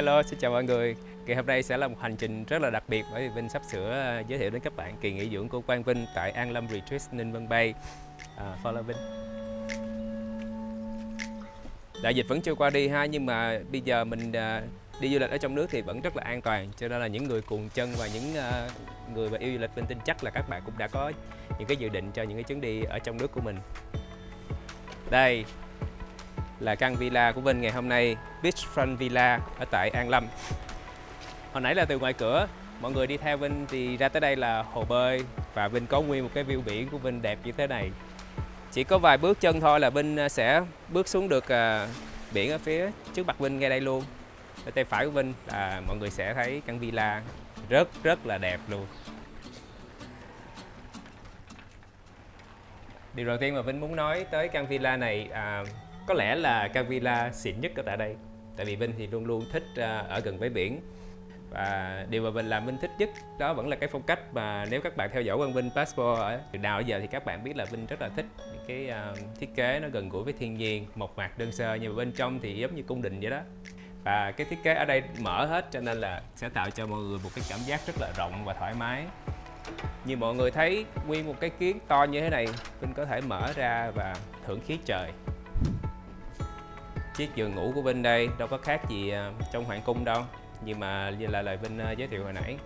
Hello, xin chào mọi người. Kỳ hôm nay sẽ là một hành trình rất là đặc biệt bởi vì Vinh sắp sửa giới thiệu đến các bạn kỳ nghỉ dưỡng của Quang Vinh tại An Lâm Retreat Ninh Vân Bay. Follow Vinh. Đại dịch vẫn chưa qua đi ha, nhưng mà bây giờ mình đi du lịch ở trong nước thì vẫn rất là an toàn, cho nên là những người cuồng chân và những người mà yêu du lịch, Vinh tin chắc là các bạn cũng đã có những cái dự định cho những cái chuyến đi ở trong nước của mình. Đây là căn villa của Vinh ngày hôm nay, Beachfront Villa ở tại An Lâm. Hồi nãy là từ ngoài cửa, mọi người đi theo Vinh thì ra tới đây là hồ bơi và Vinh có nguyên một cái view biển của Vinh đẹp như thế này. Chỉ có vài bước chân thôi là Vinh sẽ bước xuống được biển ở phía trước mặt Vinh ngay đây luôn. Ở tay phải của Vinh là mọi người sẽ thấy căn villa rất là đẹp luôn. Điều đầu tiên mà Vinh muốn nói tới căn villa này có lẽ là căn villa xịn nhất ở tại đây. Tại vì Vinh thì luôn luôn thích ở gần với biển. Và điều mà Vinh làm Vinh thích nhất đó vẫn là cái phong cách mà nếu các bạn theo dõi Quang Vinh Passport ở từ nào đến giờ thì các bạn biết là Vinh rất là thích những cái thiết kế nó gần gũi với thiên nhiên, mộc mạc đơn sơ, nhưng mà bên trong thì giống như cung đình vậy đó. Và cái thiết kế ở đây mở hết cho nên là sẽ tạo cho mọi người một cái cảm giác rất là rộng và thoải mái. Như mọi người thấy nguyên một cái kiến to như thế này, Vinh có thể mở ra và thưởng khí trời. Chiếc giường ngủ của Vinh đây đâu có khác gì trong hoàng cung đâu, nhưng mà như là lời Vinh giới thiệu hồi nãy.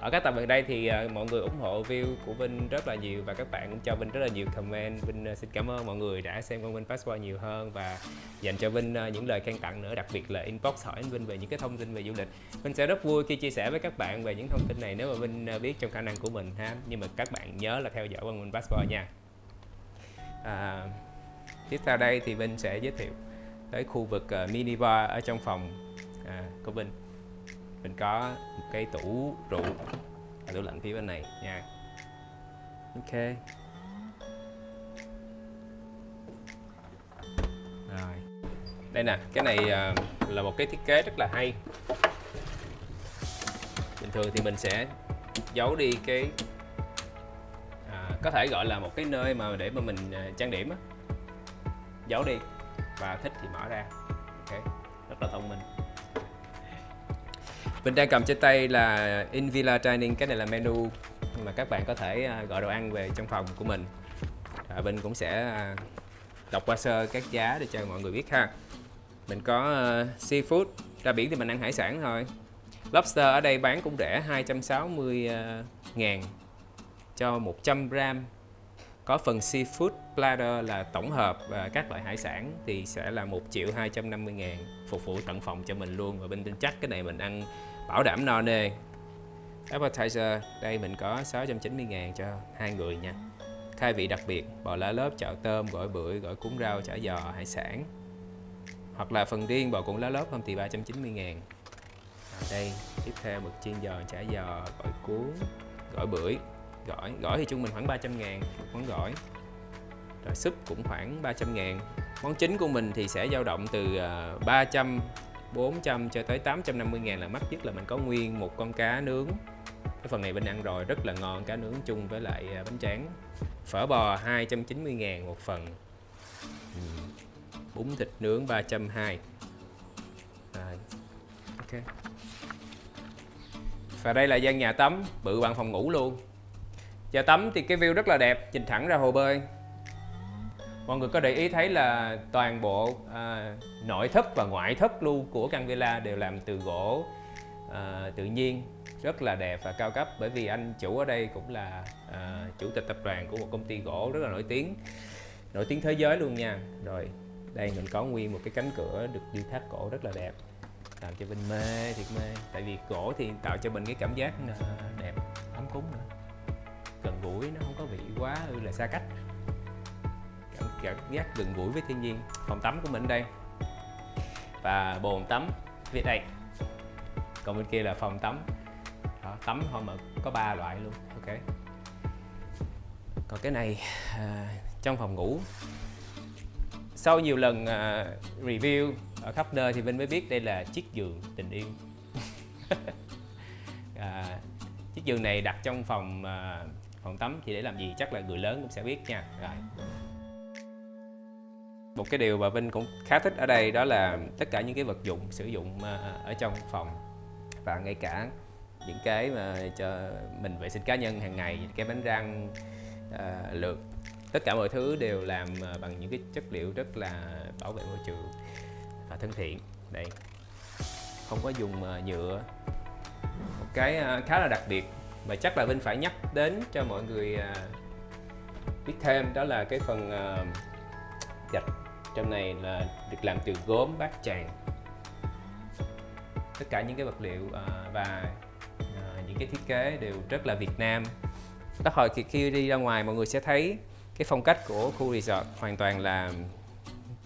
Ở các tập gần đây thì mọi người ủng hộ view của Vinh rất là nhiều và các bạn cũng cho Vinh rất là nhiều comment. Vinh xin cảm ơn mọi người đã xem Quang Vinh Passport nhiều hơn và dành cho Vinh những lời khen tặng nữa, đặc biệt là inbox hỏi Vinh về những cái thông tin về du lịch. Vinh sẽ rất vui khi chia sẻ với các bạn về những thông tin này nếu mà Vinh biết trong khả năng của mình ha. Nhưng mà các bạn nhớ là theo dõi Quang Vinh Passport nha. Tiếp theo đây thì Vinh sẽ giới thiệu tới khu vực mini bar ở trong phòng của Vinh. Mình có một cái tủ rượu, tủ lạnh phía bên này nha. Ok. Rồi. Đây nè, cái này là một cái thiết kế rất là hay. Bình thường thì mình sẽ giấu đi cái có thể gọi là một cái nơi mà để mà mình trang điểm á. Giấu đi và thích thì mở ra. Ok, rất là thông minh. Vinh đang cầm trên tay là In Villa Dining, cái này là menu mà các bạn có thể gọi đồ ăn về trong phòng của mình. Vinh cũng sẽ đọc qua sơ các giá để cho mọi người biết ha. Mình có seafood, ra biển thì mình ăn hải sản thôi. Lobster ở đây bán cũng rẻ, 260.000 cho 100 gram. Có phần seafood platter là tổng hợp và các loại hải sản thì sẽ là 1.250.000 phục vụ tận phòng cho mình luôn. Và Vinh tin chắc cái này mình ăn bảo đảm no nê. Appetizer đây mình có 690.000 cho 2 người nha. Khai vị đặc biệt, bò lá lốp, chạo tôm, gỏi bưởi, gỏi cuốn rau, chả giò, hải sản. Hoặc là phần riêng bò cuộn lá lốp không thì 390.000. Đây tiếp theo mực chiên giò, chả giò, gỏi cuốn, gỏi bưởi. Gỏi thì trung bình khoảng 300.000 một món gỏi. Rồi súp cũng khoảng 300.000. Món chính của mình thì sẽ dao động từ 300, 400 cho tới 850.000 là mắc nhất, là mình có nguyên một con cá nướng. Cái phần này mình ăn rồi rất là ngon, cá nướng chung với lại bánh tráng. Phở bò 290.000 một phần. Bún thịt nướng 320. Rồi. Ok. Và đây là gian nhà tắm bự bằng phòng ngủ luôn. Nhà tắm thì cái view rất là đẹp, nhìn thẳng ra hồ bơi. Mọi người có để ý thấy là toàn bộ nội thất và ngoại thất luôn của căn villa đều làm từ gỗ tự nhiên, rất là đẹp và cao cấp. Bởi vì anh chủ ở đây cũng là chủ tịch tập đoàn của một công ty gỗ rất là nổi tiếng thế giới luôn nha. Rồi đây mình có nguyên một cái cánh cửa được điêu khắc cổ rất là đẹp, làm cho Vinh mê thiệt mê. Tại vì gỗ thì tạo cho mình cái cảm giác đẹp, ấm cúng nữa, gần gũi, nó không có bị quá là xa cách, cảm giác gần gũi với thiên nhiên. Phòng tắm của mình đây và bồn tắm phía đây, còn bên kia là phòng tắm. Đó, tắm thôi mà có 3 loại luôn. Ok. Còn cái này trong phòng ngủ, sau nhiều lần review ở khắp nơi thì Vinh mới biết đây là chiếc giường tình yêu. Chiếc giường này đặt trong phòng tắm thì để làm gì chắc là người lớn cũng sẽ biết nha. Rồi. Một cái điều mà Vinh cũng khá thích ở đây đó là tất cả những cái vật dụng sử dụng ở trong phòng, và ngay cả những cái mà cho mình vệ sinh cá nhân hàng ngày, cái bánh răng, lược, tất cả mọi thứ đều làm bằng những cái chất liệu rất là bảo vệ môi trường và thân thiện. Đây, không có dùng nhựa. Một cái khá là đặc biệt mà chắc là Vinh phải nhắc đến cho mọi người biết thêm, đó là cái phần gạch trong này là được làm từ gốm Bát Tràng. Tất cả những cái vật liệu và những cái thiết kế đều rất là Việt Nam. Tất hồi khi đi ra ngoài mọi người sẽ thấy cái phong cách của khu resort hoàn toàn là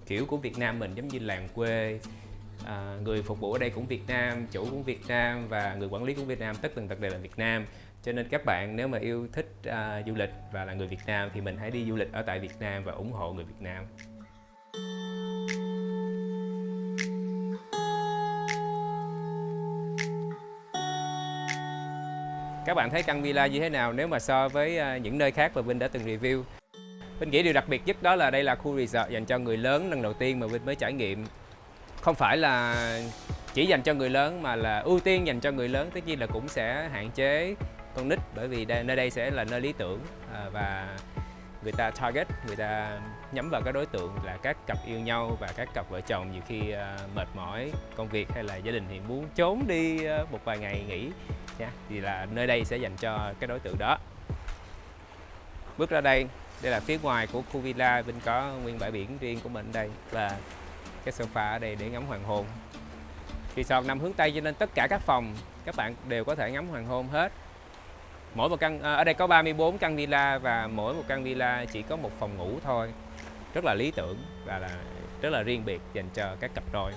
kiểu của Việt Nam mình, giống như làng quê. Người phục vụ ở đây cũng Việt Nam, chủ cũng Việt Nam và người quản lý cũng Việt Nam, tất tần tật đều là Việt Nam. Cho nên các bạn nếu mà yêu thích du lịch và là người Việt Nam thì mình hãy đi du lịch ở tại Việt Nam và ủng hộ người Việt Nam. Các bạn thấy căn villa như thế nào nếu mà so với những nơi khác mà Vinh đã từng review? Vinh nghĩ điều đặc biệt nhất đó là đây là khu resort dành cho người lớn lần đầu tiên mà Vinh mới trải nghiệm. Không phải là chỉ dành cho người lớn mà là ưu tiên dành cho người lớn, tất nhiên là cũng sẽ hạn chế con nít, bởi vì nơi đây sẽ là nơi lý tưởng và người ta target, người ta nhắm vào cái đối tượng là các cặp yêu nhau và các cặp vợ chồng nhiều khi mệt mỏi công việc hay là gia đình thì muốn trốn đi một vài ngày nghỉ nha, thì là nơi đây sẽ dành cho cái đối tượng đó. Bước ra đây, đây là phía ngoài của khu villa. Vinh có nguyên bãi biển riêng của mình ở đây và cái sofa ở đây để ngắm hoàng hôn. Resort nằm hướng Tây cho nên tất cả các phòng các bạn đều có thể ngắm hoàng hôn hết. Mỗi một căn ở đây có 34 căn villa và mỗi một căn villa chỉ có một phòng ngủ thôi. Rất là lý tưởng và là rất là riêng biệt dành cho các cặp đôi.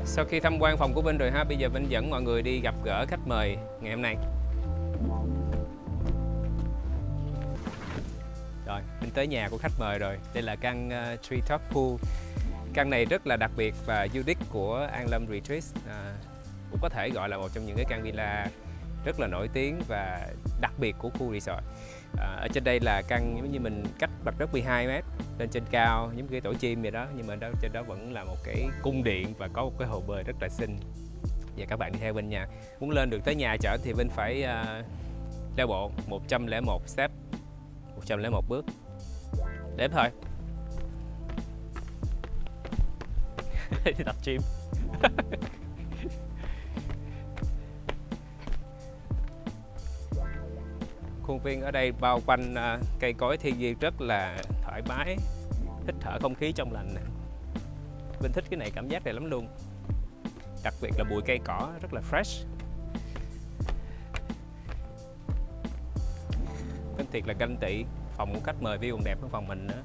Sau khi tham quan phòng của Vinh rồi ha, bây giờ Vinh dẫn mọi người đi gặp gỡ khách mời ngày hôm nay. Rồi, Vinh tới nhà của khách mời rồi. Đây là căn Treetop Pool. Căn này rất là đặc biệt và unique của An Lâm Retreat. Cũng có thể gọi là một trong những cái căn villa rất là nổi tiếng và đặc biệt của khu resort. Ở trên đây là căn giống như mình cách mặt đất 12 m lên trên cao, giống cái tổ chim vậy đó, nhưng mà trên đó vẫn là một cái cung điện và có một cái hồ bơi rất là xinh. Và các bạn đi theo Vinh nha. Muốn lên được tới nhà chợ thì Vinh phải leo bộ 101 step, 101 bước. Đếm thôi. Tập gym. Khuôn viên ở đây bao quanh cây cối thiên nhiên rất là thoải mái, hít thở không khí trong lành nè. Vinh thích cái này, cảm giác này lắm luôn. Đặc biệt là bụi cây cỏ rất là fresh. Vinh thiệt là ganh tị, phòng của khách mời view còn đẹp hơn phòng mình nữa.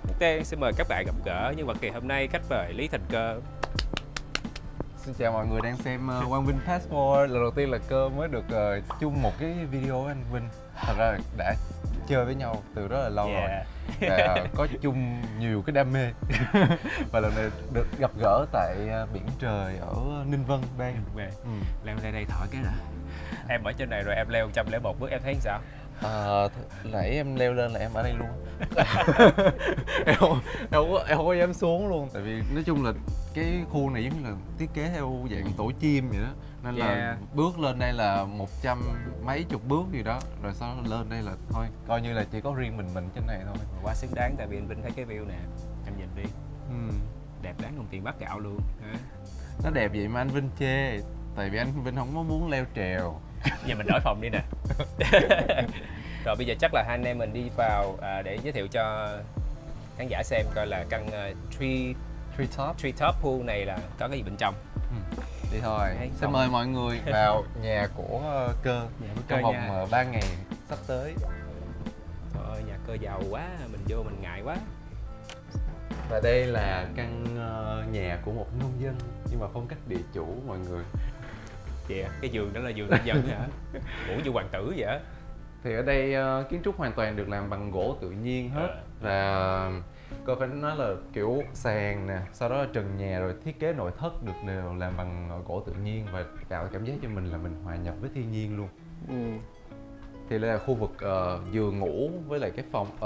Ok, xin mời các bạn gặp gỡ nhân vật ngày hôm nay, khách mời Lý Thành Cơ. Xin chào mọi người đang xem Quang Vinh Passport. Lần đầu tiên là Cơ mới được chung một cái video với anh Vinh. Thật ra là đã chơi với nhau từ rất là lâu rồi và có chung nhiều cái đam mê. Và lần này được gặp gỡ tại biển trời ở Ninh Vân đây. Leo lên đây thổi cái đã. Em ở trên này rồi em leo 101 bước, em thấy sao? Nãy em leo lên là em ở đây luôn. em không có dám xuống luôn, tại vì nói chung là cái khu này giống như là thiết kế theo dạng tổ chim vậy đó, nên là bước lên đây là 100 mấy chục bước gì đó, rồi sau đó lên đây là thôi coi như là chỉ có riêng mình trên này thôi. Quá xứng đáng, tại vì anh Vinh thấy cái view nè, em nhìn đi, đẹp đáng đồng tiền bát gạo luôn. Nó đẹp vậy mà anh Vinh chê, tại vì anh Vinh không có muốn leo trèo. Giờ mình đổi phòng đi nè. Rồi bây giờ chắc là hai anh em mình đi vào để giới thiệu cho khán giả xem coi là căn Treetop Pool này là có cái gì bên trong. Đi thôi. Xin mời mọi người vào nhà của Cơ trong vòng 3 ngày sắp tới. Thôi nhà Cơ giàu quá, mình vô mình ngại quá. Và đây là căn nhà của một nông dân nhưng mà phong cách địa chủ mọi người. Cái giường đó là giường nông dân hả? Ngủ như hoàng tử vậy á. Thì ở đây kiến trúc hoàn toàn được làm bằng gỗ tự nhiên hết. Và Cơ phải nói là kiểu sàn nè, sau đó là trần nhà, rồi thiết kế nội thất được đều làm bằng gỗ tự nhiên và tạo cảm giác cho mình là mình hòa nhập với thiên nhiên luôn. Thì đây là khu vực giường ngủ với lại cái phòng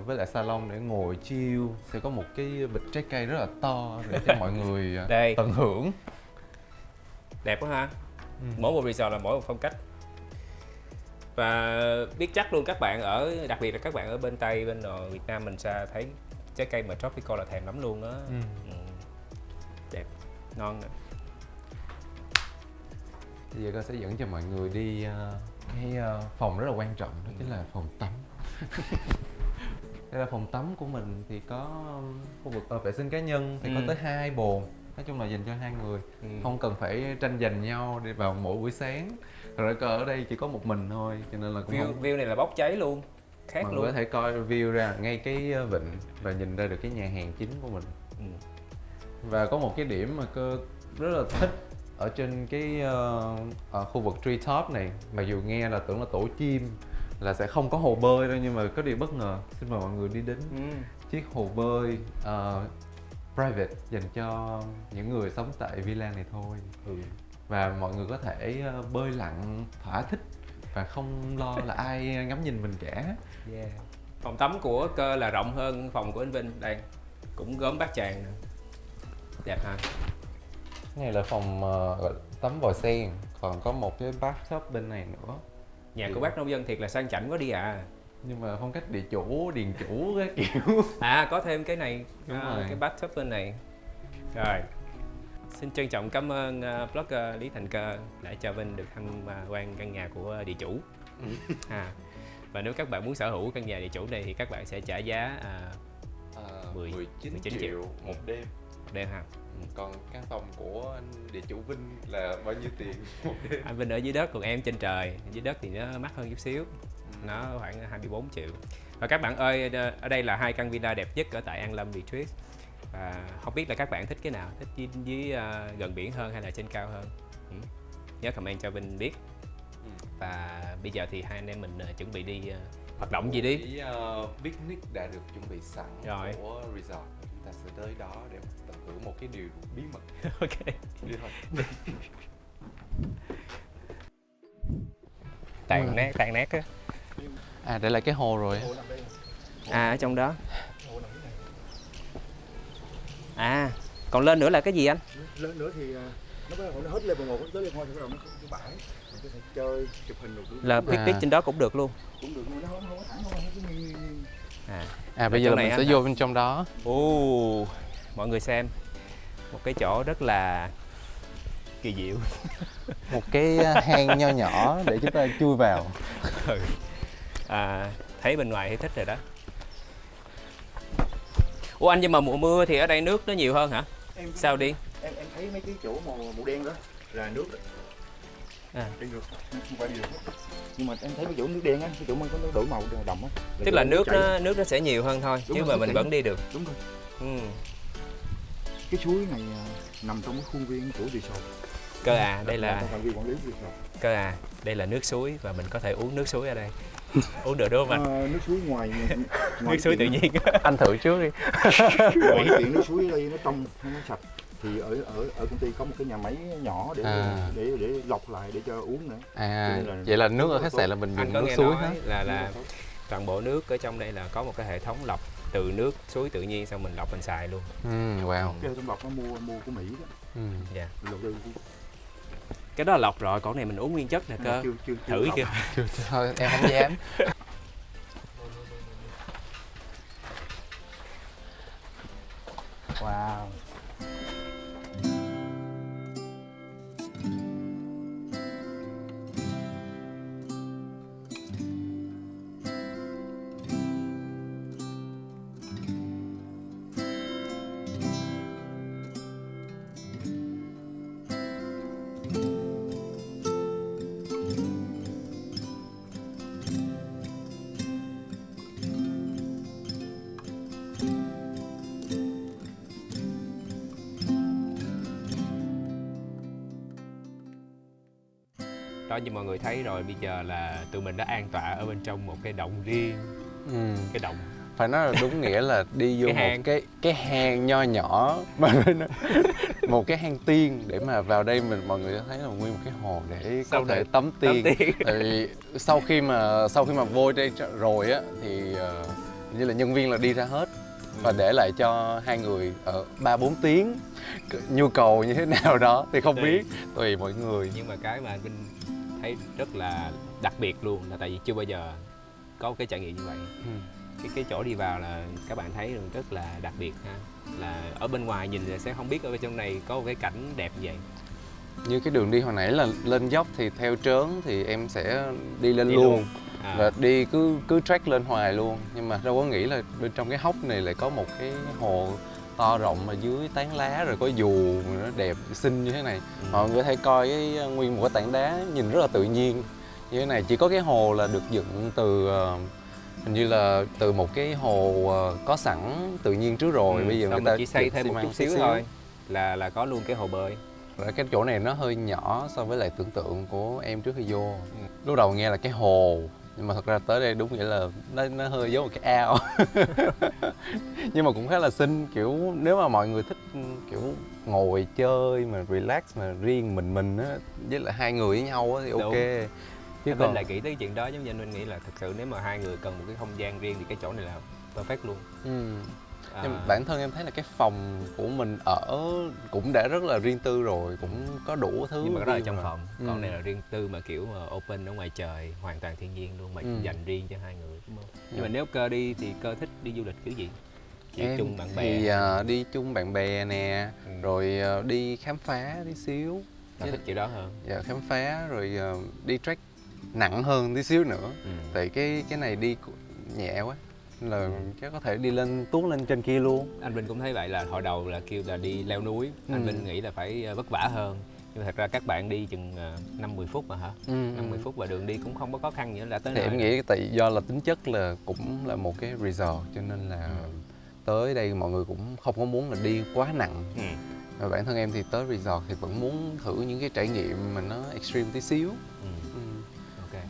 với lại salon để ngồi chill, sẽ có một cái bịch trái cây rất là to để cho mọi người Đây. tận hưởng. Đẹp quá ha. Mỗi một resort là mỗi một phong cách. Và biết chắc luôn các bạn ở, đặc biệt là các bạn ở bên Tây, bên Việt Nam mình sẽ thấy trái cây mà tropical là thèm lắm luôn á. Đẹp, ngon. Bây giờ con sẽ dẫn cho mọi người đi cái phòng rất là quan trọng, đó chính là phòng tắm. Đây là phòng tắm của mình, thì có khu vực vệ sinh cá nhân, thì có tới 2 bồn. Nói chung là dành cho 2 người, không cần phải tranh giành nhau đi vào mỗi buổi sáng. Rồi ở đây chỉ có một mình thôi, cho nên là cũng View này là bốc cháy luôn, khác mọi luôn. người có thể coi view ra ngay cái vịnh và nhìn ra được cái nhà hàng chính của mình. Và có một cái điểm mà cơ rất là thích ở trên cái khu vực treetop này, mặc dù nghe là tưởng là tổ chim, là sẽ không có hồ bơi đâu, nhưng mà có điều bất ngờ. Xin mời mọi người đi đến chiếc hồ bơi private dành cho những người sống tại villa này thôi. Và mọi người có thể bơi lặn thỏa thích và không lo là ai ngắm nhìn mình cả. Phòng tắm của Cơ là rộng hơn phòng của anh Vinh. Đây, cũng gốm bát tràng. Đẹp ha. Cái này là phòng tắm vòi sen, còn có một cái bathtub bên này nữa. Nhà của bác nông dân thiệt là sang chảnh quá đi à. Nhưng mà phong cách địa chủ, điền chủ cái kiểu. Có thêm cái này, cái bathtub bên này. Rồi, xin trân trọng cảm ơn blogger Lý Thành Cơ đã cho Vinh được tham quan căn nhà của địa chủ. Và nếu các bạn muốn sở hữu căn nhà địa chủ này thì các bạn sẽ trả giá 19 triệu một đêm. Đêm ha. Còn căn phòng của anh địa chủ Vinh là bao nhiêu tiền một đêm? Anh Vinh ở dưới đất, còn em trên trời. Dưới đất thì nó mắc hơn chút xíu, nó khoảng 24 triệu. Và các bạn ơi, ở đây là 2 căn villa đẹp nhất ở tại An Lâm Retreat. Và không biết là các bạn thích cái nào, thích dưới gần biển hơn hay là trên cao hơn? Nhớ comment cho Vinh biết. Và bây giờ thì hai anh em mình chuẩn bị đi hoạt động gì đi. Picnic đã được chuẩn bị sẵn rồi của resort. Chúng ta sẽ tới đó để tận hưởng một cái điều bí mật. Ok. Đi thôi. Tàn nát á. Đây là cái hồ rồi. Ở trong đó. Còn lên nữa là cái gì anh? Lên nữa thì nó hết level 1 tới level 2 thì bắt đầu nó có bãi, mình có thể chơi chụp hình được luôn. Là picnic trên đó cũng được luôn. Cũng được, nhưng mà nó không có thẳng, không có nghiêng. Bây giờ là mình sẽ vô bên trong đó. Mọi người xem một cái chỗ rất là kỳ diệu. Một cái hang nho nhỏ để chúng ta chui vào. Thấy bên ngoài thì thích rồi đó. Anh, nhưng mà mùa mưa thì ở đây nước nó nhiều hơn hả? Sao đi? Em thấy mấy cái chỗ màu đen đó là nước đó. Đen được, không phải được. Nhưng mà em thấy cái chỗ nước đen á, cái chỗ nó đổi màu đậm á. Tức là nước nó sẽ nhiều hơn thôi, chứ mà mình vẫn đi được. Đúng rồi. Cái suối này nằm trong cái khuôn viên của resort. Đây là Cơ đây là nước suối và mình có thể uống nước suối ở đây. Uống được đúng không anh? Nước suối ngoài nước suối tự nhiên. Anh thử trước đi. Ngoài cái chuyện nước suối ở đây nó trong, nó sạch. Thì ở công ty có một cái nhà máy nhỏ để lọc lại để cho uống nữa. Vậy là nước ở khách sạn là mình dùng nước suối hết. Là toàn bộ nước ở trong đây là có một cái hệ thống lọc từ nước suối tự nhiên, xong mình lọc mình xài luôn. Wow. Cái hệ thống lọc nó mua của Mỹ đó. Cái đó là lọc rồi, còn này mình uống nguyên chất nè Cơ. Thử chưa? Thôi em không dám. Wow. Đó, như mọi người thấy rồi, bây giờ là tụi mình đã an tọa ở bên trong một cái động riêng. Cái động phải nói là đúng nghĩa là đi vô Cái một hang. cái hang nho nhỏ mà một cái hang tiên để mà vào đây mọi người thấy là nguyên một cái hồ để Xong có thể rồi tắm tắm tiên. tiên. Tại vì sau khi mà vô đây rồi á thì như là nhân viên là đi ra hết và để lại cho hai người ở 3-4 tiếng, nhu cầu như thế nào đó thì không biết, tùy mọi người. Nhưng mà cái mà anh Vinh thấy rất là đặc biệt luôn là tại vì chưa bao giờ có cái trải nghiệm như vậy. Cái chỗ đi vào là các bạn thấy rất là đặc biệt ha, là ở bên ngoài nhìn là sẽ không biết ở trong này có một cái cảnh đẹp như vậy. Như cái đường đi hồi nãy là lên dốc thì theo trớn thì em sẽ đi lên Đi luôn. luôn. Và đi cứ track lên hoài luôn, nhưng mà đâu có nghĩ là bên trong cái hốc này lại có một cái hồ to rộng mà dưới tán lá rồi có dù nó đẹp xinh như thế này. Mọi người có thể coi cái nguyên một cái tảng đá nhìn rất là tự nhiên như thế này. Chỉ có cái hồ là được dựng từ hình như là từ một cái hồ có sẵn tự nhiên trước rồi. Bây giờ người ta chỉ xây thêm một chút xíu thôi là có luôn cái hồ bơi. Cái chỗ này nó hơi nhỏ so với lại tưởng tượng của em trước khi vô. Lúc đầu nghe là cái hồ, nhưng mà thật ra tới đây đúng nghĩa là nó hơi giống một cái ao. Nhưng mà cũng khá là xinh, kiểu nếu mà mọi người thích kiểu ngồi chơi mà relax mà riêng mình á, với lại hai người với nhau á thì ok. Chứ còn lại nghĩ tới chuyện đó, giống như anh nghĩ là thật sự nếu mà hai người cần một cái không gian riêng thì cái chỗ này là perfect luôn. Nhưng mà bản thân em thấy là cái phòng của mình ở cũng đã rất là riêng tư rồi, cũng có đủ thứ. Nhưng mà đó là trong rồi. phòng, còn này là riêng tư mà kiểu mà open ở ngoài trời, hoàn toàn thiên nhiên luôn, mà dành riêng cho hai người, đúng không? Nhưng mà nếu Cơ đi thì Cơ thích đi du lịch kiểu gì? Chỉ Em chung bạn bè thì đi chung bạn bè nè, rồi đi khám phá tí xíu. thích kiểu đó hơn. Dạ, khám phá rồi đi trek nặng hơn tí xíu nữa. Tại cái này đi nhẹ quá nên là chắc có thể đi lên tuốt lên trên kia luôn. Anh Vinh cũng thấy vậy, là hồi đầu là kêu là đi leo núi, anh Vinh nghĩ là phải vất vả hơn, nhưng mà thật ra các bạn đi chừng 5-10 phút mà hả? 5-10 phút và đường đi cũng không có khó khăn gì nữa, đã tới Thì nơi. em nghĩ tại do là tính chất là cũng là một cái resort cho nên là tới đây mọi người cũng không có muốn là đi quá nặng. Và bản thân em thì tới resort thì vẫn muốn thử những cái trải nghiệm mà nó extreme tí xíu. Ok.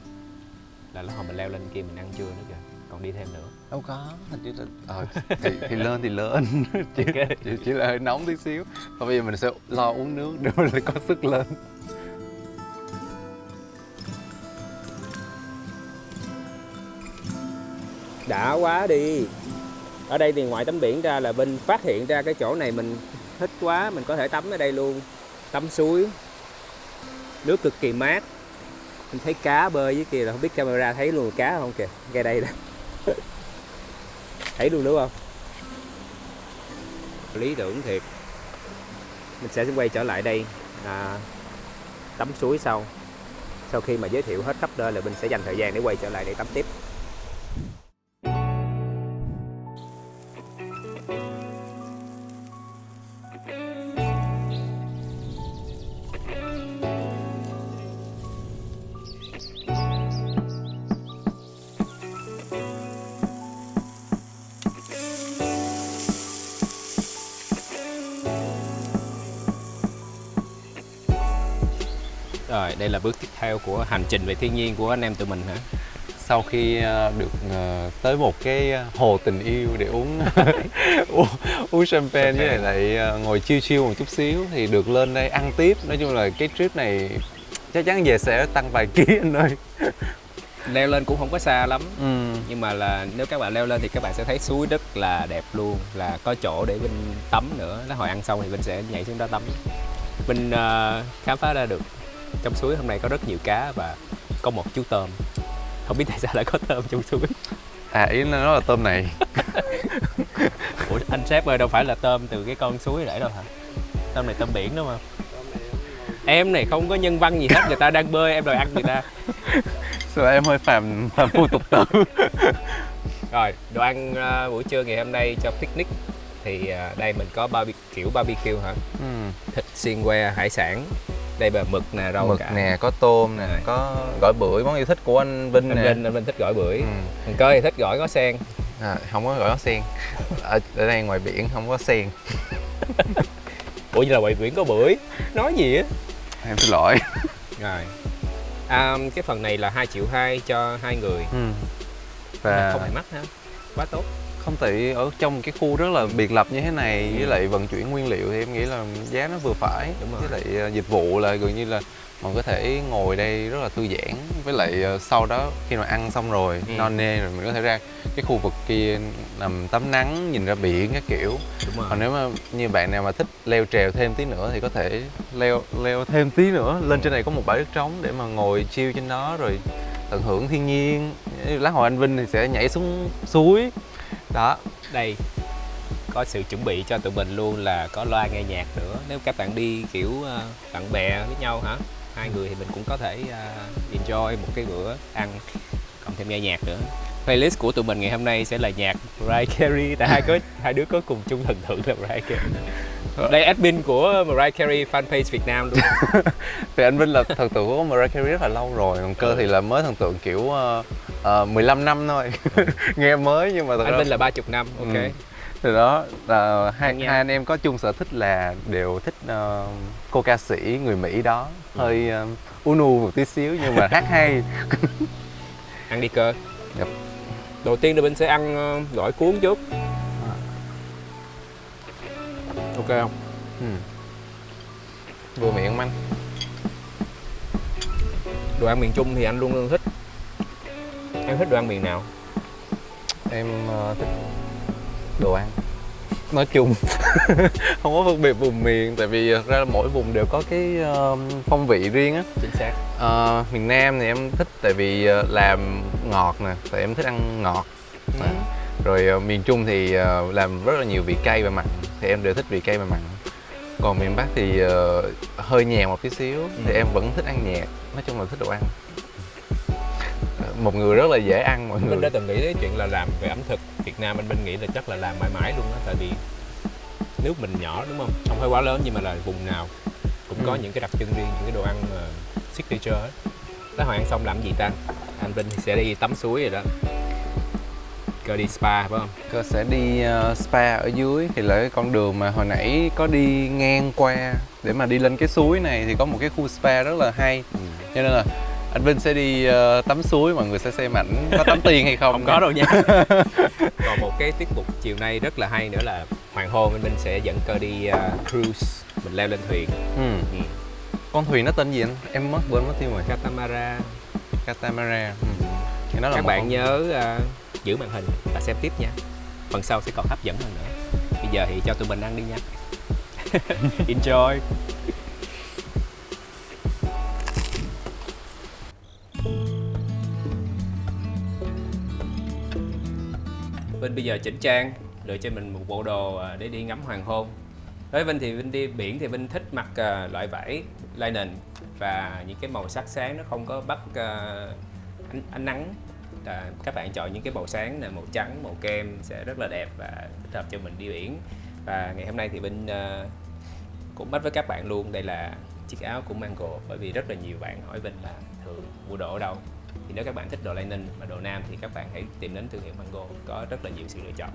Là lúc hồi mình leo lên kia mình ăn trưa nữa kìa, còn đi thêm nữa. Đâu có, hình như là thì lên thì lên. chỉ là hơi nóng tí xíu. Còn bây giờ mình sẽ lo uống nước để mình có sức lên. Đã quá đi. Ở đây thì ngoài tắm biển ra là Vinh phát hiện ra cái chỗ này mình thích quá, mình có thể tắm ở đây luôn. Tắm suối, nước cực kỳ mát. Mình thấy cá bơi dưới kia, là không biết camera thấy luôn cá không kìa, ngay đây đó. Thấy luôn đúng không? Lý tưởng thiệt. Mình sẽ quay trở lại đây tắm suối sau. Sau khi mà giới thiệu hết khắp nơi là mình sẽ dành thời gian để quay trở lại để tắm tiếp. Rồi, đây là bước tiếp theo của hành trình về thiên nhiên của anh em tụi mình hả? Sau khi được tới một cái hồ tình yêu để uống uống champagne với lại ngồi chill chill một chút xíu thì được lên đây ăn tiếp. Nói chung là cái trip này chắc chắn về sẽ tăng vài ký anh ơi. Leo lên cũng không có xa lắm, nhưng mà là nếu các bạn leo lên thì các bạn sẽ thấy suối rất là đẹp luôn, là có chỗ để Vinh tắm nữa. Lát hồi ăn xong thì Vinh sẽ nhảy xuống đó tắm. Vinh khám phá ra được trong suối hôm nay có rất nhiều cá và có một chú tôm. Không biết tại sao lại có tôm trong suối. Ý nó là tôm này. Ủa anh sếp ơi, đâu phải là tôm từ cái con suối để đâu hả? Tôm này tôm biển đúng không? Em này không có nhân văn gì hết, người ta đang bơi em đòi ăn người ta. Sao em hơi phàm phu tục tử. Rồi, đồ ăn buổi trưa ngày hôm nay cho picnic thì đây mình có kiểu barbecue hả? Thịt xiên que hải sản. Đây là mực nè, rau mực nè, có tôm nè, có gỏi bưởi, món yêu thích của anh Vinh nè. Anh Vinh thích gỏi bưởi. Mình Cơ thì thích gỏi có sen. Không có gỏi có sen. Ở đây ngoài biển không có sen. Ủa như là ngoài biển có bưởi? Nói gì á? Em xin lỗi. Rồi. Cái phần này là 2,2 triệu cho hai người. Và không hề mắc ha. Quá tốt. không thể ở trong cái khu rất là biệt lập như thế này, với lại vận chuyển nguyên liệu thì em nghĩ là giá nó vừa phải. Đúng rồi. Với lại dịch vụ là gần như là mọi có thể ngồi đây rất là thư giãn, với lại sau đó khi mà ăn xong rồi no nê rồi mình có thể ra cái khu vực kia nằm tắm nắng nhìn ra biển các kiểu. Đúng rồi. Còn nếu mà như bạn nào mà thích leo trèo thêm tí nữa thì có thể leo thêm tí nữa lên trên này, có một bãi đất trống để mà ngồi chill trên đó rồi tận hưởng thiên nhiên. Lát hồi anh Vinh thì sẽ nhảy xuống suối đó. Đây có sự chuẩn bị cho tụi mình luôn là có loa nghe nhạc nữa. Nếu các bạn đi kiểu bạn bè với nhau hả, 2 người thì mình cũng có thể enjoy một cái bữa ăn cộng thêm nghe nhạc nữa. Playlist của tụi mình ngày hôm nay sẽ là nhạc Mariah Carey, tại hai đứa có cùng chung thần tượng là Mariah Carey. Đây admin của Mariah Carey fanpage Việt Nam luôn. Thì anh Vinh là thần tượng của Mariah Carey rất là lâu rồi, còn Cơ thì là mới thần tượng kiểu 15 năm thôi. Nghe mới nhưng mà thật Anh ra Vinh là 30 năm, ok. Thì đó là hai Nha. anh em có chung sở thích là đều thích cô ca sĩ người Mỹ đó, hơi unu một tí xíu nhưng mà hát hay. Ăn đi Cơ. Yep. Đầu tiên thì mình sẽ ăn gỏi cuốn trước. Ok không? Vừa miệng không anh? Đồ ăn miền Trung thì anh luôn luôn thích. Em thích đồ ăn miền nào? Em thích đồ ăn nói chung. Không có phân biệt vùng miền, tại vì thật ra là mỗi vùng đều có cái phong vị riêng á. Chính xác. Miền Nam thì em thích tại vì làm ngọt nè, tại em thích ăn ngọt. Rồi miền Trung thì làm rất là nhiều vị cay và mặn, thì em đều thích vị cay và mặn. Còn miền Bắc thì hơi nhạt một tí xíu, thì em vẫn thích ăn nhạt. Nói chung là thích đồ ăn. Một người rất là dễ ăn mọi người. Mình đã từng nghĩ đến chuyện là làm về ẩm thực Việt Nam, anh nghĩ là chắc là làm mãi mãi luôn á, tại vì nước mình nhỏ đúng không? Không phải quá lớn nhưng mà là vùng nào cũng có những cái đặc trưng riêng, những cái đồ ăn signature ấy. Tới hồi ăn xong làm gì ta? Anh Vinh sẽ đi tắm suối rồi đó. Cơ đi spa phải không? Cơ sẽ đi spa ở dưới, thì là cái con đường mà hồi nãy có đi ngang qua để mà đi lên cái suối này thì có một cái khu spa rất là hay. Cho nên là anh Vinh sẽ đi tắm suối, mọi người sẽ xem ảnh có tắm tiền hay không. Không có đâu nha. Còn một cái tiết mục chiều nay rất là hay nữa là hoàng hôn, anh Vinh sẽ dẫn Cơ đi cruise, mình leo lên thuyền. Con thuyền nó tên gì anh? Em quên mất tiêu rồi. Catamaran. Catamaran. Thì nó là Các một bạn con... nhớ giữ màn hình và xem tiếp nha. Phần sau sẽ còn hấp dẫn hơn nữa. Bây giờ thì cho tụi mình ăn đi nha. Enjoy. Vinh bây giờ chỉnh trang, lựa cho mình một bộ đồ để đi ngắm hoàng hôn. Đối với Vinh thì Vinh đi biển thì Vinh thích mặc loại vải linen và những cái màu sắc sáng, nó không có bắt ánh nắng. Các bạn chọn những cái màu sáng là màu trắng, màu kem sẽ rất là đẹp và thích hợp cho mình đi biển. Và ngày hôm nay thì Vinh cũng bắt với các bạn luôn, đây là chiếc áo của Mango, bởi vì rất là nhiều bạn hỏi Vinh là thường mua đồ ở đâu. Thì nếu các bạn thích đồ linen và đồ nam thì các bạn hãy tìm đến thương hiệu Mango, có rất là nhiều sự lựa chọn.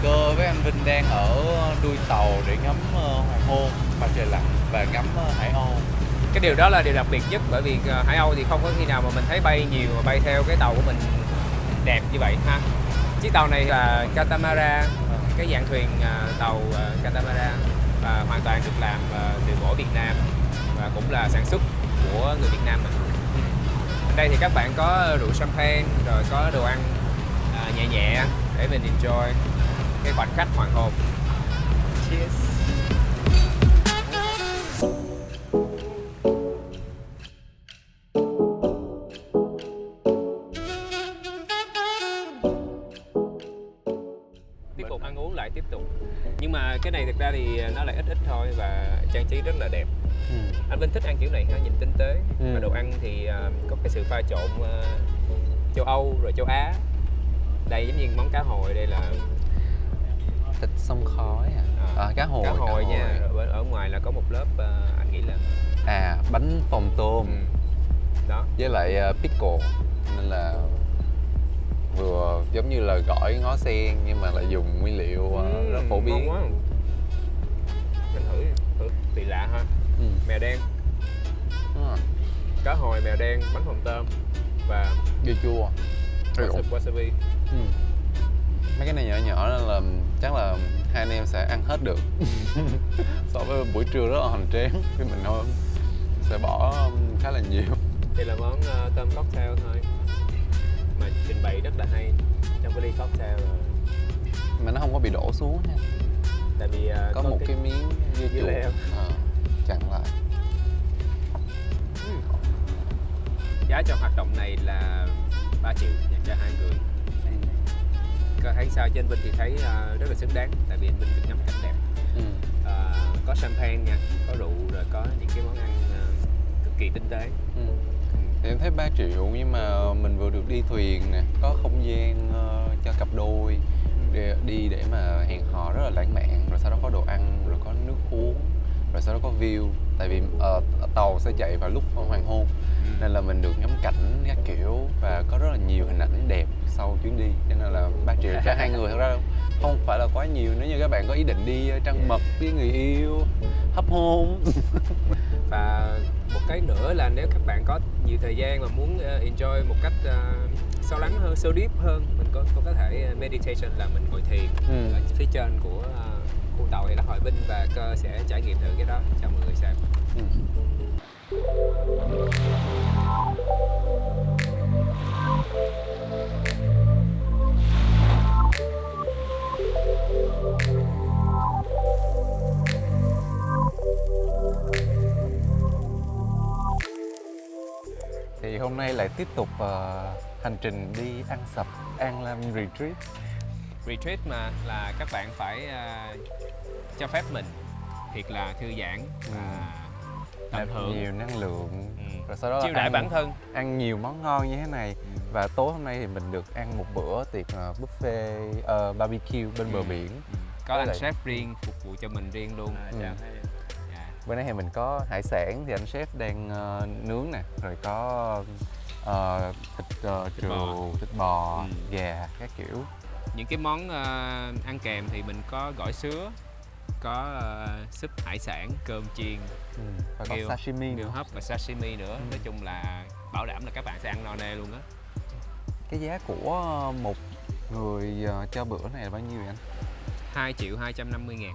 Cơ với anh Vinh đang ở đuôi tàu để ngắm hoàng hôn, mặt trời lặn và ngắm hải âu. Cái điều đó là điều đặc biệt nhất, bởi vì hải âu thì không có khi nào mà mình thấy bay nhiều mà bay theo cái tàu của mình đẹp như vậy ha. Chiếc tàu này là catamaran, cái dạng thuyền tàu catamaran, và hoàn toàn được làm từ gỗ Việt Nam và cũng là sản xuất của người Việt Nam mình. Ở đây thì các bạn có rượu champagne, rồi có đồ ăn nhẹ nhẹ để mình enjoy cái khoảnh khắc hoàng hôn. Cheers. tiếp tục. Nhưng mà cái này thực ra thì nó lại ít ít thôi và trang trí rất là đẹp. Anh Vinh thích ăn kiểu này hả? Nhìn tinh tế. Và đồ ăn thì có cái sự pha trộn châu Âu rồi châu Á. Đây giống như món cá hồi, đây là Thịt sông khói cá hồi. Cá hồi nha. Rồi ở ngoài là có một lớp anh nghĩ là bánh phồng tôm. Đó. Với lại pickle, nên là vừa giống như là gỏi ngó sen nhưng mà lại dùng nguyên liệu rất phổ biến. Ngon quá. Mình thử vị lạ ha. Mè đen, cá hồi, mè đen, bánh phồng tôm và dưa chua, wasabi. Mấy cái này nhỏ nhỏ nên là chắc là hai anh em sẽ ăn hết được. So với buổi trưa rất là hoành tráng thì mình thôi sẽ bỏ khá là nhiều. Đây là món tôm cocktail thôi mà trình bày rất là hay trong cái ly cocktail rồi. Mà nó không có bị đổ xuống nha. Tại vì có một cái miếng dưa chua chặn lại. Giá cho hoạt động này là 3 triệu dành cho 2 người. Có thấy sao? Trên Vinh thì thấy rất là xứng đáng, tại vì anh Vinh được ngắm cảnh đẹp. Có champagne nha, có rượu, rồi có những cái món ăn cực kỳ tinh tế. Thì em thấy 3 triệu nhưng mà mình vừa được đi thuyền nè, có không gian cho cặp đôi đi để mà hẹn hò rất là lãng mạn, rồi sau đó có đồ ăn, rồi có nước uống, rồi sau đó có view. Tại vì tàu sẽ chạy vào lúc hoàng hôn nên là mình được ngắm cảnh các kiểu và có rất là nhiều hình ảnh đẹp sau chuyến đi, cho nên là 3 triệu cho 2 người thật ra không phải là quá nhiều nếu như các bạn có ý định đi trăng mật với người yêu, hấp hôn. Và một cái nữa là nếu các bạn có nhiều thời gian mà muốn enjoy một cách sâu lắng hơn, sâu deep hơn, mình có thể meditation là mình ngồi thiền ở phía trên của khu tàu này là Hội Vinh, và Cơ sẽ trải nghiệm thử cái đó cho mọi người xem. Thì hôm nay lại tiếp tục hành trình đi ăn sập An Lam Retreat. Retreat mà là các bạn phải cho phép mình thiệt là thư giãn và tận hưởng nhiều năng lượng, rồi sau đó chiêu đãi bản thân, ăn nhiều món ngon như thế này. Và tối hôm nay thì mình được ăn một bữa tiệc buffet barbecue bên bờ biển. Có anh chef riêng phục vụ cho mình riêng luôn. Bữa nay thì mình có hải sản thì anh chef đang nướng nè, rồi có thịt trừu, thịt bò, gà các kiểu. Những cái món ăn kèm thì mình có gỏi sứa, có súp hải sản, cơm chiên, và có sashimi, nghêu hấp và sashimi nữa. Nói chung là bảo đảm là các bạn sẽ ăn no nê luôn á. Cái giá của một người cho bữa này là bao nhiêu vậy anh? 2.250.000.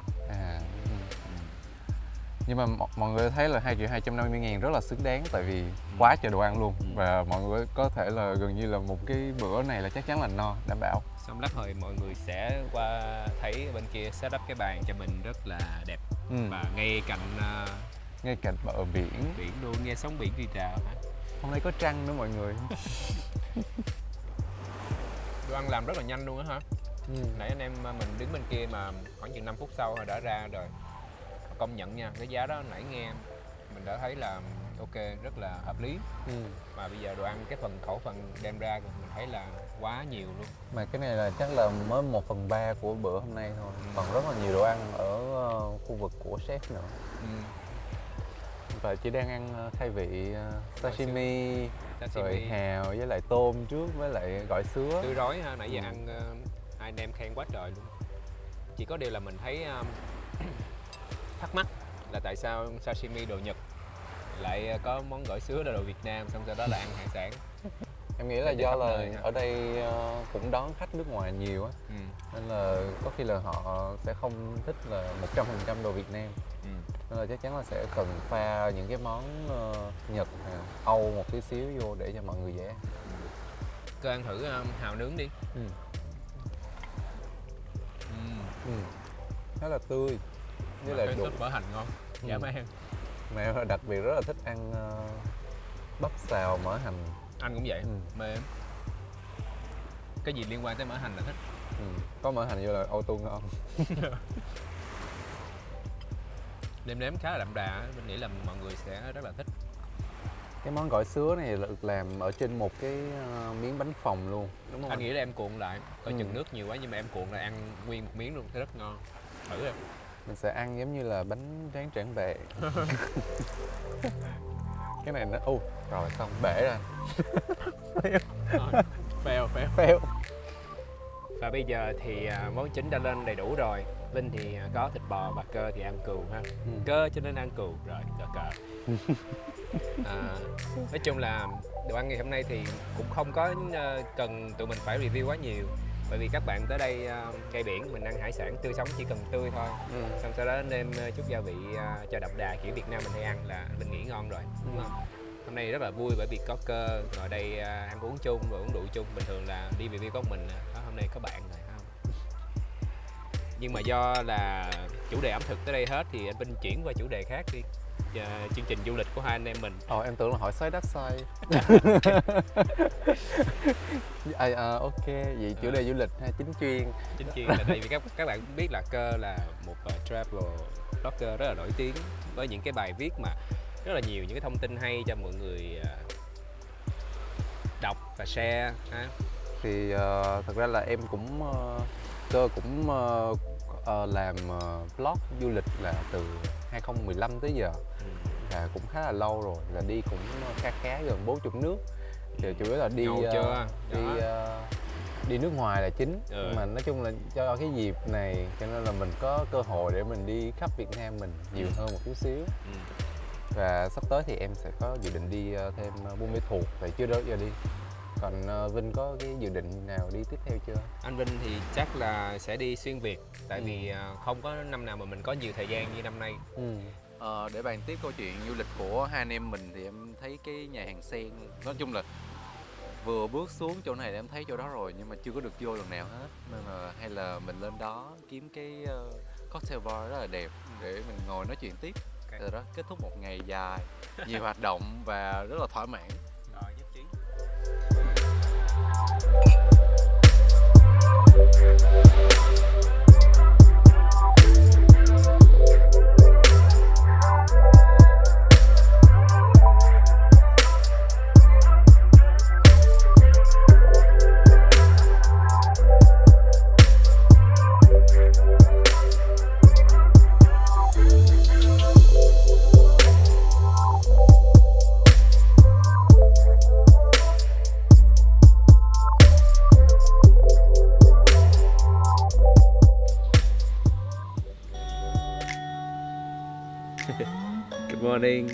Nhưng mà mọi người thấy là 2.250.000 rất là xứng đáng, tại vì quá trời đồ ăn luôn. Và mọi người có thể là gần như là một cái bữa này là chắc chắn là no, đảm bảo. Xong lát hồi mọi người sẽ qua thấy bên kia set up cái bàn cho mình rất là đẹp. Và ngay cạnh bờ biển luôn, nghe sóng biển rì rào hả? Hôm nay có trăng nữa mọi người. Đồ ăn làm rất là nhanh luôn á hả? Nãy anh em mình đứng bên kia mà khoảng chừng 5 phút sau rồi đã ra rồi. Công nhận nha, cái giá đó nãy nghe mình đã thấy là ok, rất là hợp lý. Mà bây giờ đồ ăn, cái khẩu phần đem ra mình thấy là quá nhiều luôn. Mà cái này là chắc là mới 1/3 của bữa hôm nay thôi. Còn rất là nhiều đồ ăn ở khu vực của chef nữa. Và chị đang ăn khai vị sashimi, rồi hào với lại tôm trước với lại gỏi sứa. Tươi rói ha, nãy giờ ăn hai anh em khen quá trời luôn. Chỉ có điều là mình thấy thắc mắc là tại sao sashimi đồ Nhật lại có món gỏi sứa là đồ Việt Nam, xong sau đó là ăn hải sản. Em nghĩ là do là ở đây cũng đón khách nước ngoài nhiều á, nên là có khi là họ sẽ không thích là 100% đồ Việt Nam. Nên là chắc chắn là sẽ cần pha những cái món Nhật, Âu một tí xíu vô để cho mọi người dễ ăn. Cơ ăn thử hào nướng đi. Rất là tươi, với lại sốt mỡ hành ngon, dã man. Mà em đặc biệt rất là thích ăn bắp xào mỡ hành. Anh cũng vậy, mê. Cái gì liên quan tới mỡ hành là thích. Có mỡ hành vô là auto ngon. Nêm khá là đậm đà, mình nghĩ là mọi người sẽ rất là thích. Cái món gỏi sứa này được làm ở trên một cái miếng bánh phồng luôn, đúng không? Anh nghĩ là em cuộn lại, coi chừng nước nhiều quá nhưng mà em cuộn lại ăn nguyên một miếng luôn, sẽ rất ngon. Thử em. Mình sẽ ăn giống như là bánh tráng trảng bẹ. Cái này nó rồi xong bể ra. Fail. Và bây giờ thì món chính đã lên đầy đủ rồi. Vinh thì có thịt bò và cơ thì ăn cừu ha. Cơ cho nên ăn cừu rồi, cờ. Nói chung là đồ ăn ngày hôm nay thì cũng không có cần tụi mình phải review quá nhiều. Bởi vì các bạn tới đây cây biển, mình ăn hải sản tươi sống chỉ cần tươi thôi. Xong sau đó nêm chút gia vị cho đậm đà kiểu Việt Nam mình hay ăn là mình nghĩ ngon rồi, đúng không? Hôm nay rất là vui bởi vì có Cơ ngồi đây ăn uống chung và uống rượu chung. Bình thường là đi review có mình, hôm nay có bạn rồi không? Nhưng mà do là chủ đề ẩm thực tới đây hết thì anh Vinh chuyển qua chủ đề khác đi. Chương trình du lịch của hai anh em mình. Em tưởng là hỏi xoáy đất xoay. Ok, vậy chủ đề du lịch ha, chính chuyên là tại vì các bạn biết là Cơ là một travel blogger rất là nổi tiếng với những cái bài viết mà rất là nhiều những cái thông tin hay cho mọi người đọc và share ha. Thì thật ra là em cũng Cơ cũng làm vlog du lịch là từ 2015 tới giờ, là cũng khá là lâu rồi, là đi cũng khá gần 40 nước. Thì chủ yếu là đi nước ngoài là chính. Nhưng mà nói chung là cho cái dịp này cho nên là mình có cơ hội để mình đi khắp Việt Nam mình nhiều hơn một chút xíu. Và sắp tới thì em sẽ có dự định đi thêm Buôn Mê Thuột, tại chưa đó giờ đi. Còn Vinh có cái dự định nào đi tiếp theo chưa? Anh Vinh thì chắc là sẽ đi xuyên Việt, tại vì không có năm nào mà mình có nhiều thời gian như năm nay. Để bàn tiếp câu chuyện du lịch của hai anh em mình thì em thấy cái nhà hàng sen, nói chung là vừa bước xuống chỗ này là em thấy chỗ đó rồi nhưng mà chưa có được vô lần nào hết, nên là hay là mình lên đó kiếm cái cocktail bar rất là đẹp để mình ngồi nói chuyện tiếp. Từ đó kết thúc một ngày dài nhiều hoạt động và rất là thỏa mãn. Rồi, nhất trí. Good morning.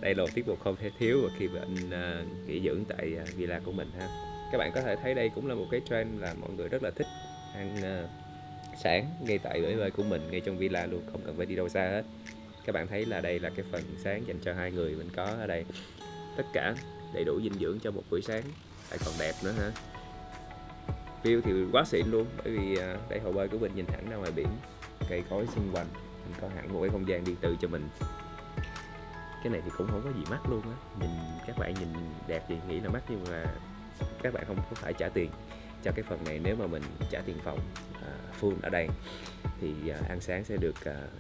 Đây là một tiết mục không thể thiếu và khi mà anh nghỉ dưỡng tại villa của mình ha. Các bạn có thể thấy đây cũng là một cái trend là mọi người rất là thích ăn sáng ngay tại bể bơi của mình, ngay trong villa luôn, không cần phải đi đâu xa hết. Các bạn thấy là đây là cái phần sáng dành cho hai người mình có ở đây. Tất cả đầy đủ dinh dưỡng cho một buổi sáng, lại còn đẹp nữa ha. View thì quá xịn luôn, bởi vì đây hồ bơi của mình nhìn thẳng ra ngoài biển, cây cối xung quanh, mình có hẳn một cái không gian riêng tư cho mình. Cái này thì cũng không có gì mắc luôn á, nhìn các bạn nhìn đẹp thì nghĩ là mắc, nhưng mà các bạn không có phải trả tiền cho cái phần này. Nếu mà mình trả tiền phòng full ở đây thì ăn sáng sẽ được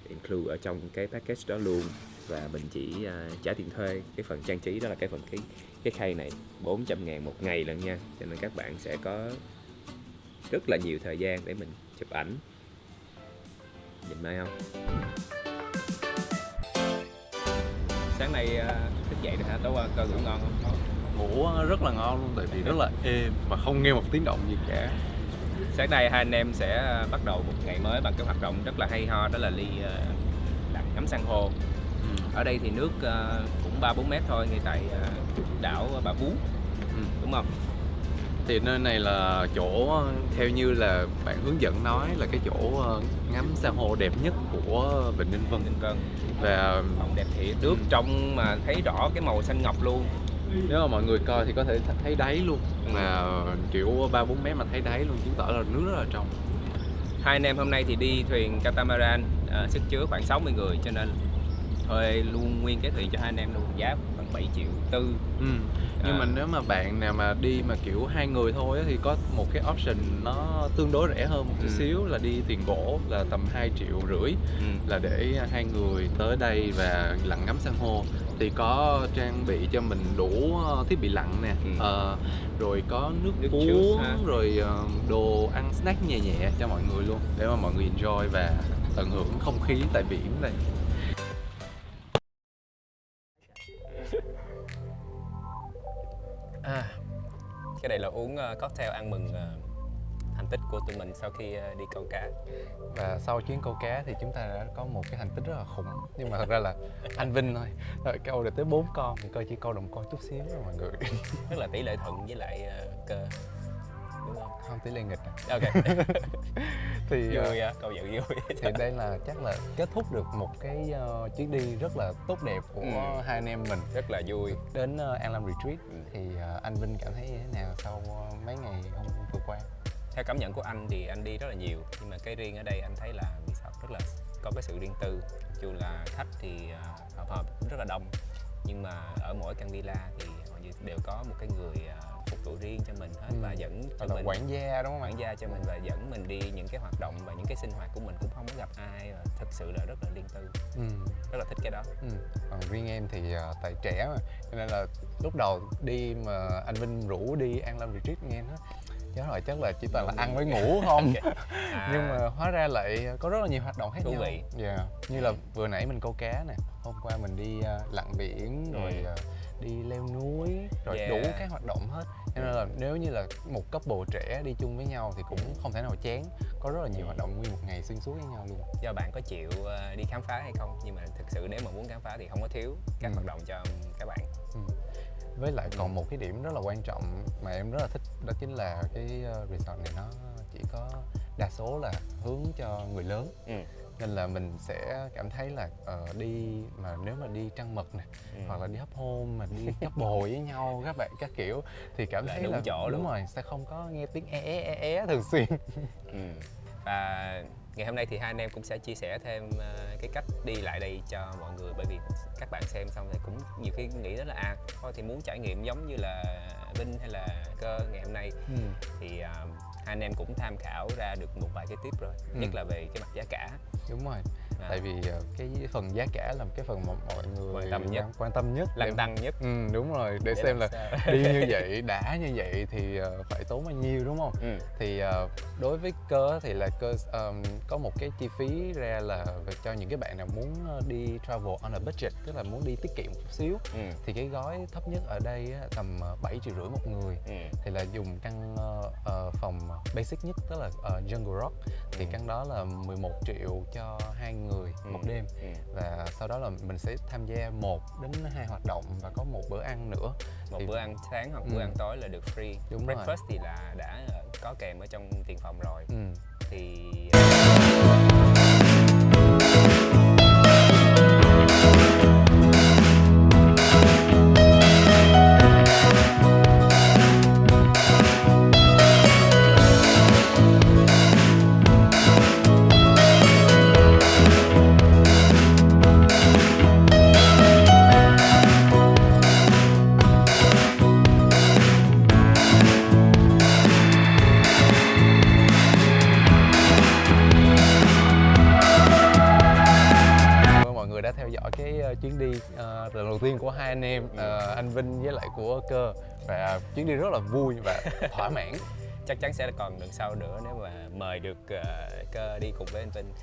include ở trong cái package đó luôn, và mình chỉ trả tiền thuê cái phần trang trí, đó là cái phần cái khay này 400.000 một ngày lần nha, cho nên các bạn sẽ có rất là nhiều thời gian để mình chụp ảnh. Nhìn mê không? Sáng nay thức dậy rồi hả? Tối qua Cơ ngủ ngon không? Ngủ rất là ngon luôn, tại vì rất là êm mà không nghe một tiếng động gì cả. Sáng nay hai anh em sẽ bắt đầu một ngày mới bằng cái hoạt động rất là hay ho, đó là đi lặn ngắm san hô. Ở đây thì nước cũng 3-4 mét thôi, ngay tại đảo Bà Vú, đúng không? Thì nơi này là chỗ theo như là bạn hướng dẫn nói là cái chỗ ngắm san hô đẹp nhất của Vịnh Ninh Vân. Và đẹp thiệt, nước trong mà thấy rõ cái màu xanh ngọc luôn. Nếu mà mọi người coi thì có thể thấy đáy luôn, mà kiểu 3-4 mét mà thấy đáy luôn, chứng tỏ là nước rất là trong. Hai anh em hôm nay thì đi thuyền catamaran, sức chứa khoảng 60 người, cho nên thuê luôn nguyên cái thuyền cho hai anh em luôn, giá khoảng 7,4 triệu. Nhưng mà nếu mà bạn nào mà đi mà kiểu 2 người thôi á, thì có một cái option nó tương đối rẻ hơn một chút xíu là đi thuyền gỗ là tầm 2,5 triệu, là để 2 người tới đây và lặn ngắm san hô. Thì có trang bị cho mình đủ thiết bị lặn nè, rồi có nước uống, rồi đồ ăn snack nhẹ nhẹ cho mọi người luôn, để mà mọi người enjoy và tận hưởng không khí tại biển đây. Cái này là uống cocktail ăn mừng thành tích của tụi mình sau khi đi câu cá. Và sau chuyến câu cá thì chúng ta đã có một cái thành tích rất là khủng. Nhưng mà thật ra là anh Vinh thôi, câu được tới 4 con, thì coi chỉ câu đồng con chút xíu thôi mọi người. Rất là tỷ lệ thuận với lại cơ, đúng không? Không, tỷ lệ nghịch. Ok. Thì vui câu giận vui. thì đây là chắc là kết thúc được một cái chuyến đi rất là tốt đẹp của hai anh em mình, rất là vui đến An Lam Retreat. Thì anh Vinh cảm thấy như thế nào sau mấy ngày hôm vừa qua? Theo cảm nhận của anh thì anh đi rất là nhiều, nhưng mà cái riêng ở đây anh thấy là resort rất là có cái sự riêng tư. Dù là khách thì hợp rất là đông, nhưng mà ở mỗi căn villa thì hầu như đều có một cái người phục vụ riêng cho mình hết, và dẫn cho mình quản gia, đúng không? Quản gia cho mình và dẫn mình đi những cái hoạt động và những cái sinh hoạt của mình cũng không có gặp ai, và thực sự là rất là riêng tư. Rất là thích cái đó. Còn riêng em thì tại trẻ mà, cho nên là lúc đầu đi mà anh Vinh rủ đi An Lam Retreat nghe nó chết rồi, chắc là chỉ toàn là ăn với ngủ không. Nhưng mà hóa ra lại có rất là nhiều hoạt động khác nhau. Thú vị. Như là vừa nãy mình câu cá nè, hôm qua mình đi lặn biển, rồi đi leo núi, rồi đủ các hoạt động hết. Cho nên là nếu như là một couple trẻ đi chung với nhau thì cũng không thể nào chán. Có rất là nhiều hoạt động nguyên một ngày xuyên suốt với nhau luôn. Do bạn có chịu đi khám phá hay không, nhưng mà thực sự nếu mà muốn khám phá thì không có thiếu các hoạt động cho các bạn. Với lại còn một cái điểm rất là quan trọng mà em rất là thích, đó chính là cái resort này nó chỉ có đa số là hướng cho người lớn. Nên là mình sẽ cảm thấy là đi mà nếu mà đi trăng mật này, hoặc là đi hấp hôn mà đi couple với nhau các bạn các kiểu thì cảm thấy là chỗ đúng rồi, sẽ không có nghe tiếng thường xuyên. Và ngày hôm nay thì hai anh em cũng sẽ chia sẻ thêm cái cách đi lại đây cho mọi người, bởi vì các bạn xem xong thì cũng nhiều khi nghĩ đó là thôi thì muốn trải nghiệm giống như là Vinh hay là Cơ ngày hôm nay, thì hai anh em cũng tham khảo ra được một vài cái tip rồi, nhất là về cái mặt giá cả. Đúng rồi. Tại vì cái phần giá cả là một cái phần mà mọi người quan tâm nhất, lăn tăn nhất. Đúng rồi, để xem là đi như vậy, đã như vậy thì phải tốn bao nhiêu, đúng không? Thì đối với Cơ thì là Cơ có một cái chi phí ra là cho những cái bạn nào muốn đi travel on a budget, tức là muốn đi tiết kiệm một chút xíu, thì cái gói thấp nhất ở đây tầm 7,5 triệu một người. Thì là dùng căn phòng basic nhất, tức là Jungle Rock, thì căn đó là 11 triệu cho 2 người một đêm. Và sau đó là mình sẽ tham gia 1 đến 2 hoạt động và có một bữa ăn nữa. Bữa ăn sáng hoặc bữa ăn tối là được free. Đúng Breakfast rồi. thì là đã có kèm ở trong tiền phòng rồi. Thì đã theo dõi cái chuyến đi lần đầu tiên của hai anh em, anh Vinh với lại của Cơ, và chuyến đi rất là vui và thỏa mãn. Chắc chắn sẽ còn lần sau nữa nếu mà mời được Cơ đi cùng với anh Vinh.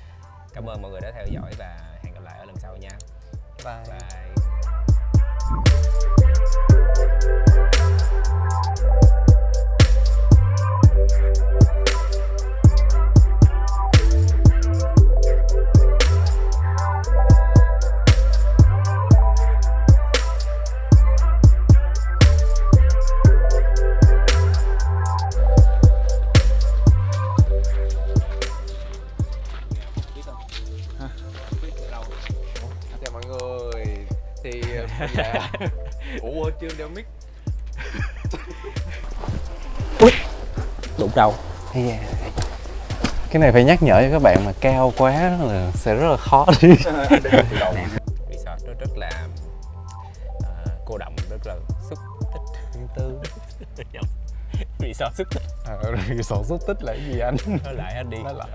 Cảm ơn mọi người đã theo dõi và hẹn gặp lại ở lần sau nha. Bye. Bye. Chào mọi người, thì mình đã... Ủa chưa đeo mic. Đụng đầu. Cái này phải nhắc nhở cho các bạn mà cao quá là sẽ rất là khó đi. Resort nó rất là cô động rất là xúc tích. Riêng tư. Resort xúc tích. Resort xúc tích là cái gì anh? Nói lại anh đi. Nói lại.